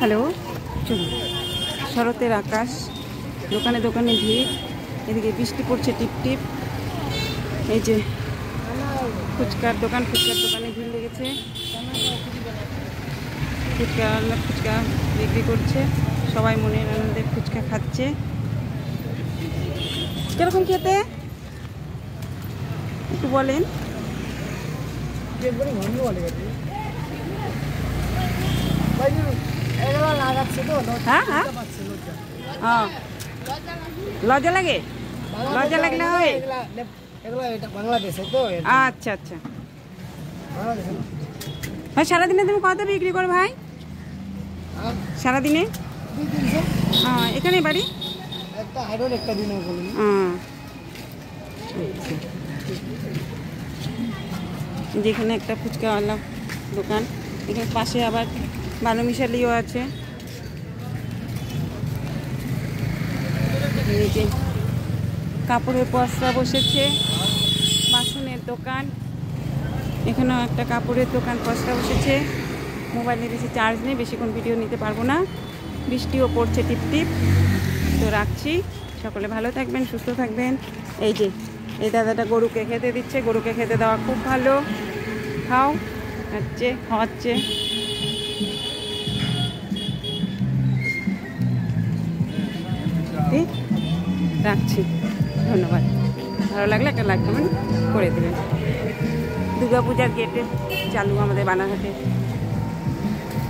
Hello, চলুন। শরতের আকাশ, দোকানে দোকানে ভিড়, এদিকে বৃষ্টি পড়ছে টিপ টিপ। এই যে ফুচকার দোকানে ভিড় লেগেছে। ফুচকা বিক্রি করছে, সবাই মনের আনন্দে ফুচকা খাচ্ছে। কিরকম খেতে একটু বলেন। হ্যাঁ, লজ্জা লাগে? লজ্জা লাগলে হয়। আচ্ছা আচ্ছা, ভাই সারাদিনে তুমি কত বিক্রি করো ভাই? সারাদিনে? হ্যাঁ, এখানে বাড়ি? যেখানে একটা ফুচকাওয়ালা দোকান, এখানে পাশে আবার বারোমিশালিও আছে। কাপড়ের পসরা বসেছে, বাসনের দোকান, এখানেও একটা কাপড়ের দোকান পসরা বসেছে। মোবাইলে বেশি চার্জ নেই, বেশিক্ষণ ভিডিও নিতে পারবো না, বৃষ্টিও পড়ছে টিপ টিপ। তো রাখছি, সকলে ভালো থাকবেন, সুস্থ থাকবেন। এই যে এই দাদাটা গরুকে খেতে দিচ্ছে, গরুকে খেতে দেওয়া খুব ভালো। খাও, খাওয়াচ্ছে। রাখছি, ধন্যবাদ। ভালো লাগলে একটা লাইক কমেন্ট করে দেবেন। দুর্গাপূজার গেটে চালু আমাদের বানারহাটে।